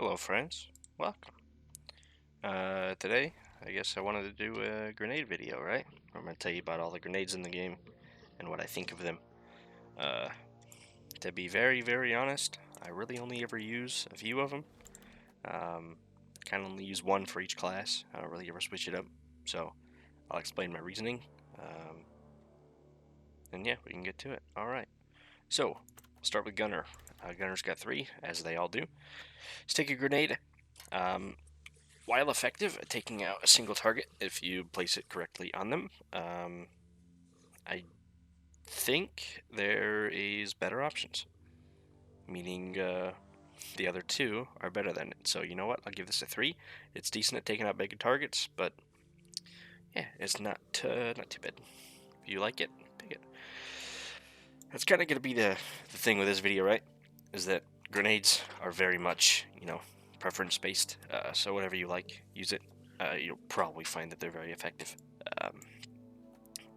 Hello friends, welcome. Today, I guess I wanted to do a grenade video, right? I'm going to tell you about all the grenades in the game and what I think of them. Uh, to be very honest, I really only ever use a few of them. Kind of only use one for each class. I don't really ever switch it up, so I'll explain my reasoning. Um, and yeah, we can get to it. Alright, so, we'll start with Gunner. Gunner's got three, as they all do. Let's take a grenade. While effective at taking out a single target if you place it correctly on them, I think there is better options, meaning the other two are better than it. So you know what? I'll give this a 3. It's decent at taking out big targets, but yeah, it's not too bad. If you like it, pick it. That's kind of going to be the thing with this video, right? Is that grenades are very much, preference based. So whatever you like, use it. You'll probably find that they're very effective. Um,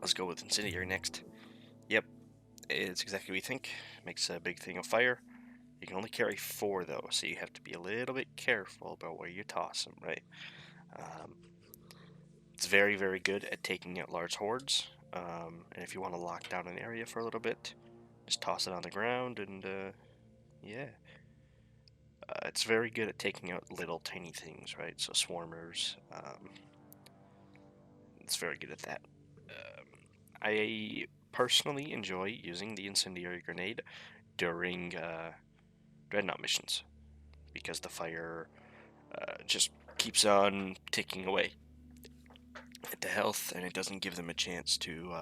let's go with incendiary next. Yep, it's exactly what you think. Makes a big thing of fire. You can only carry 4 though, so you have to be a little bit careful about where you toss them, right? It's very good at taking out large hordes. And if you want to lock down an area for a little bit, just toss it on the ground and yeah. It's very good at taking out little tiny things, right? So swarmers, it's very good at that. I personally enjoy using the incendiary grenade during dreadnought missions because the fire just keeps on ticking away at the health, and it doesn't give them a chance to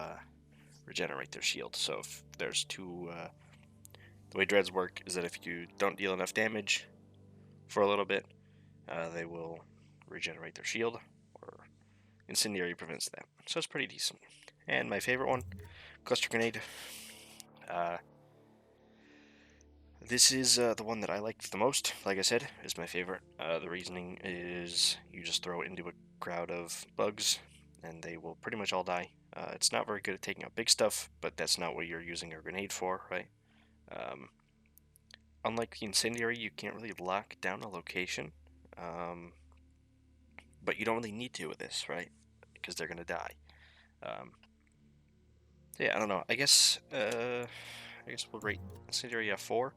regenerate their shield. So if there's two, the way dreads work is that if you don't deal enough damage for a little bit, they will regenerate their shield, or incendiary prevents that. So it's pretty decent. And my favorite one, cluster grenade. This is the one that I liked the most, like I said, is my favorite. The reasoning is you just throw it into a crowd of bugs and they will pretty much all die. It's not very good at taking out big stuff, but that's not what you're using a grenade for, right? Um, Unlike the incendiary, you can't really lock down a location, but you don't really need to with this, right? Because they're gonna die. Yeah, I don't know. I guess we'll rate incendiary a 4.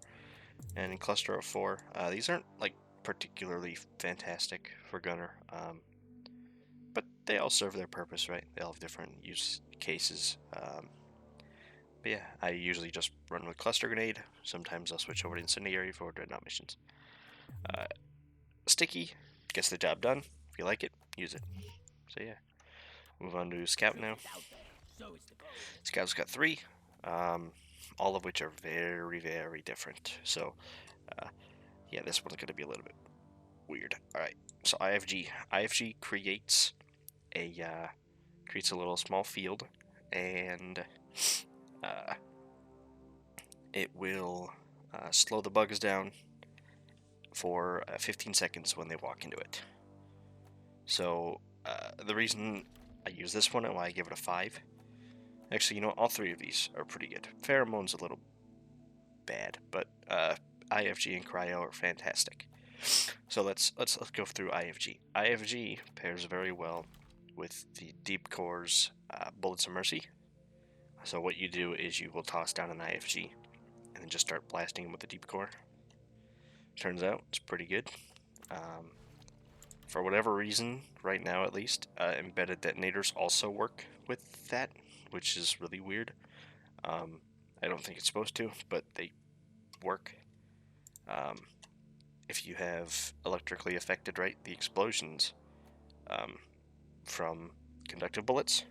And in cluster of 4. These aren't like particularly fantastic for gunner, but they all serve their purpose, right? They all have different use cases. But yeah, I usually just run with cluster grenade. Sometimes I'll switch over to incendiary for dreadnought missions. Sticky gets the job done. If you like it, use it. So yeah, move on to scout now. Scout's got 3. All of which are very different. So yeah, this one's going to be a little bit weird. All right, so IFG. IFG creates a little small field, and it will slow the bugs down for 15 seconds when they walk into it. So the reason I use this one and why I give it a 5. Actually, all 3 of these are pretty good. Pheromone's a little bad, but IFG and Cryo are fantastic. So let's go through IFG. IFG pairs very well with the Deep Core's Bullets of Mercy. So what you do is you will toss down an IFG and then just start blasting him with the Deep Core. Turns out it's pretty good. For whatever reason, right now at least, embedded detonators also work with that, which is really weird. I don't think it's supposed to, but they work. If you have electrically affected, right, the explosions from conductive bullets,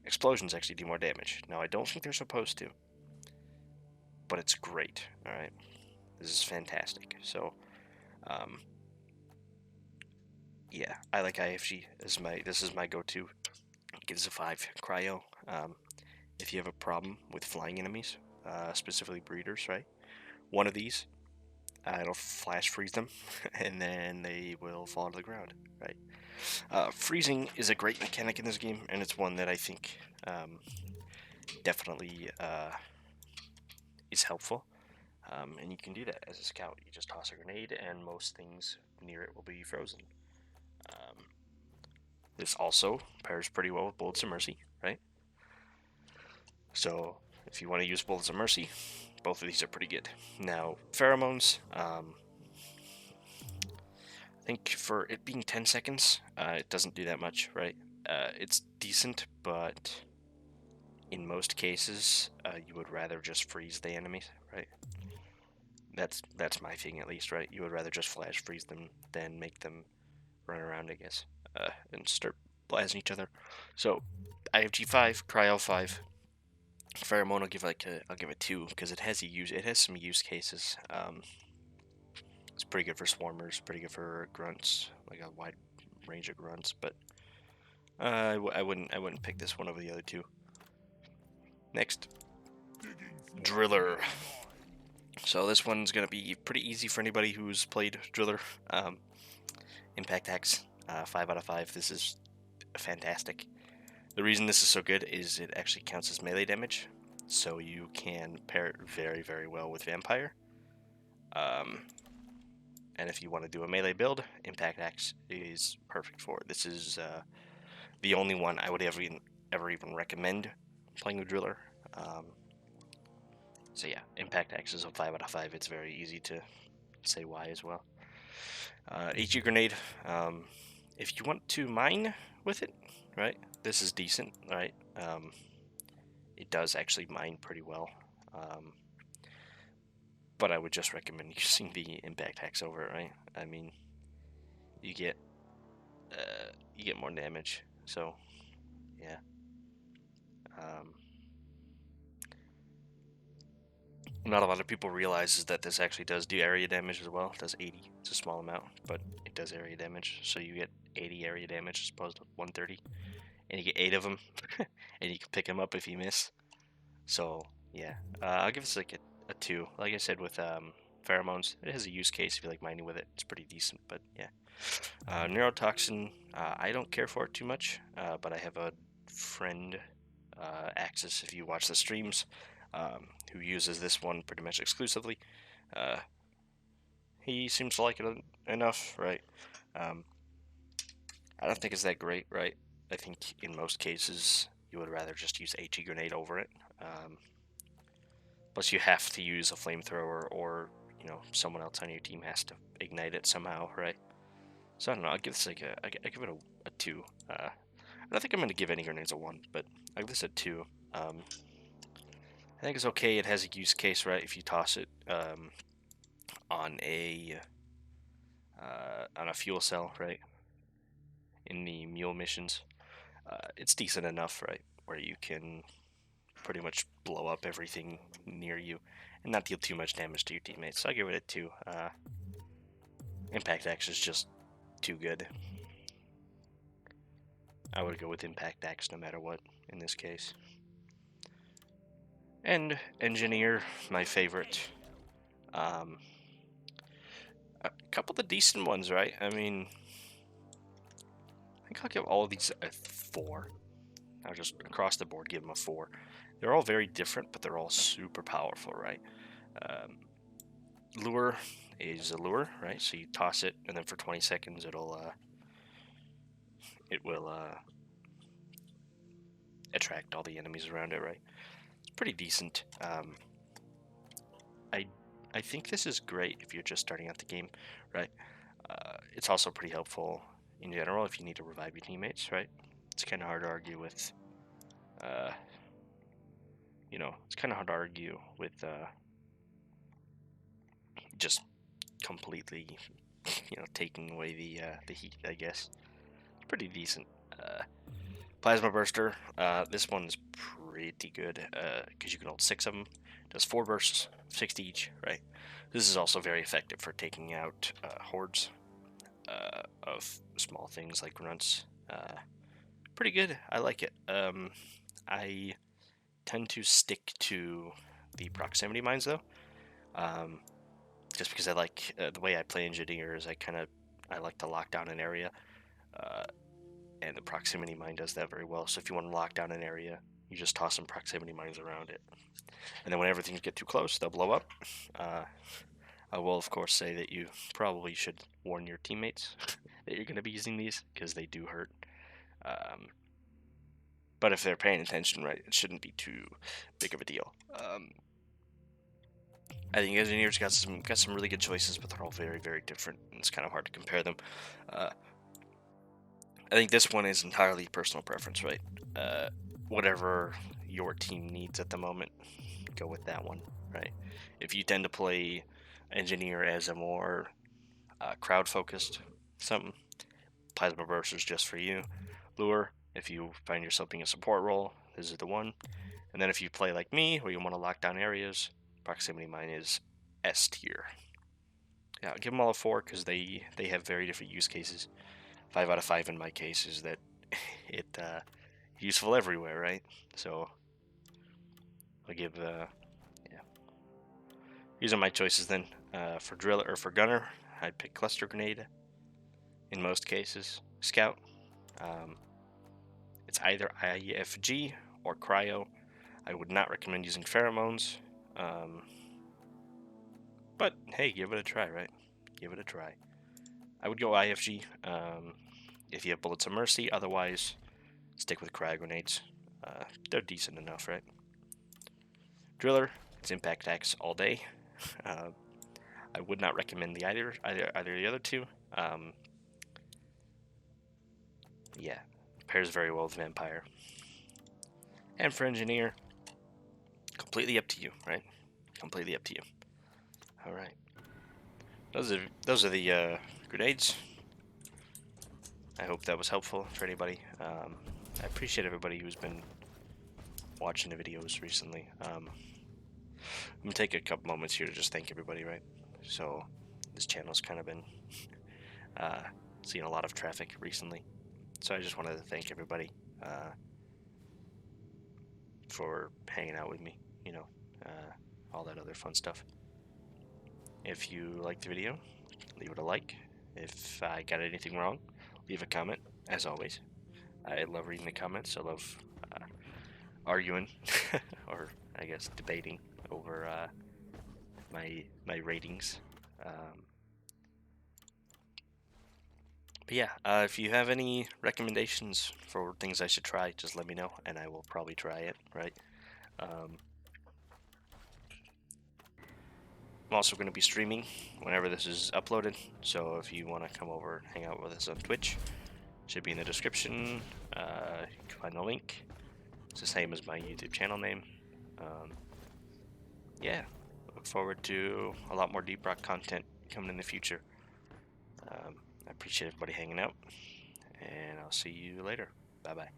explosions actually do more damage. Now, I don't think they're supposed to, but it's great. All right, this is fantastic. So, yeah, I like IFG as this is my go-to. It is a 5 cryo. If you have a problem with flying enemies, specifically breeders, right? One of these, it'll flash freeze them, and then they will fall to the ground, right? Freezing is a great mechanic in this game, and it's one that I think definitely is helpful. And you can do that as a scout. You just toss a grenade and most things near it will be frozen. This also pairs pretty well with Bullets of Mercy, right? So if you want to use Bullets of Mercy, both of these are pretty good. Now, pheromones, I think for it being 10 seconds, it doesn't do that much, right? It's decent, but in most cases, you would rather just freeze the enemies, right? That's my thing, at least, right? You would rather just flash freeze them than make them run around, I guess, and start blasting each other. So I have G5, Cry L5. Pheromone, I'll give it 2 because it has some use cases. It's pretty good for swarmers, pretty good for grunts, like a wide range of grunts. But I wouldn't pick this one over the other two. Next, Driller. So this one's gonna be pretty easy for anybody who's played Driller. Impact Axe, 5 out of 5. This is fantastic. The reason this is so good is it actually counts as melee damage, so you can pair it very, very well with Vampire. And if you want to do a melee build, Impact Axe is perfect for it. This is the only one I would ever even recommend playing with Driller. So yeah, Impact Axe is a 5 out of 5. It's very easy to say why as well. HE Grenade, if you want to mine with it, right, this is decent, right? It does actually mine pretty well. But I would just recommend using the Impact Axe over it, right? I mean, you get more damage, so yeah. Not a lot of people realize is that this actually does do area damage as well. It does 80. It's a small amount, but it does area damage. So you get 80 area damage as opposed to 130, and you get 8 of them, and you can pick them up if you miss. So yeah, I'll give this like a 2. Like I said with pheromones, it has a use case if you like mining with it. It's pretty decent, but yeah. Neurotoxin, I don't care for it too much, but I have a friend, Axis, if you watch the streams, who uses this one pretty much exclusively. He seems to like it enough, right? I don't think it's that great, right? I think in most cases you would rather just use HE Grenade over it. Plus you have to use a flamethrower, or someone else on your team has to ignite it somehow, right? So I don't know. I'll give this like I give it a 2. I don't think I'm gonna give any grenades a 1, but I'll give this a 2. I think it's okay. It has a use case, right? If you toss it on a fuel cell, right? In the mule missions, it's decent enough, right? Where you can pretty much blow up everything near you and not deal too much damage to your teammates. So I give it a 2. Impact Axe is just too good. I would go with Impact Axe no matter what in this case. And Engineer, my favorite. A couple of the decent ones, right? I mean, I think I'll give all of these a 4. I'll just across the board give them a 4. They're all very different, but they're all super powerful, right? Lure is a lure, right? So you toss it, and then for 20 seconds, it will attract all the enemies around it, right? It's pretty decent. I think this is great if you're just starting out the game, right? It's also pretty helpful in general if you need to revive your teammates, right? It's kind of hard to argue with. It's kind of hard to argue with just completely, taking away the heat. I guess it's pretty decent. Plasma Burster. This one's pretty good because you can hold 6 of them. It does 4 bursts, 60 each, right? This is also very effective for taking out hordes of small things like grunts. Pretty good. I like it. I tend to stick to the proximity mines though, just because I like the way I play Engineer is I like to lock down an area, and the proximity mine does that very well. So if you want to lock down an area, You just toss some proximity mines around it. And then whenever things get too close, they'll blow up. I will, of course, say that you probably should warn your teammates that you're going to be using these, because they do hurt. But if they're paying attention, right, it shouldn't be too big of a deal. I think Engineers got some really good choices, but they're all very, very different, and it's kind of hard to compare them. I think this one is entirely personal preference, right? Whatever your team needs at the moment, go with that one, right? If you tend to play Engineer as a more crowd-focused something, Plasma Burst is just for you. Lure, if you find yourself being a support role, this is the one. And then if you play like me, where you want to lock down areas, Proximity Mine is S tier. Yeah, I'll give them all a 4 because they have very different use cases. 5 out of 5 in my case is that it useful everywhere, right? So I'll give yeah. These are my choices then. For driller or for gunner, I'd pick cluster grenade. In most cases, scout. It's either IFG or cryo. I would not recommend using pheromones. But hey, give it a try, right? Give it a try. I would go IFG if you have bullets of mercy. Otherwise, stick with cryo grenades. They're decent enough, right? Driller, it's impact axe all day. I would not recommend either of the other two. Yeah, pairs very well with vampire. And for engineer, completely up to you, right? Completely up to you. All right. Those are the grenades. I hope that was helpful for anybody. I appreciate everybody who's been watching the videos recently. I'm gonna take a couple moments here to just thank everybody, right? So this channel's kind of been seeing a lot of traffic recently, so I just wanted to thank everybody for hanging out with me, you know, all that other fun stuff. If you liked the video, leave it a like. If I got anything wrong, leave a comment, as always. I love reading the comments. I love arguing, or I guess debating over my ratings. But yeah, if you have any recommendations for things I should try, just let me know, and I will probably try it, right? I'm also going to be streaming whenever this is uploaded, so if you want to come over and hang out with us on Twitch, should be in the description. You can find the link. It's the same as my YouTube channel name. Yeah, look forward to a lot more Deep Rock content coming in the future. I appreciate everybody hanging out, and I'll see you later. Bye-bye.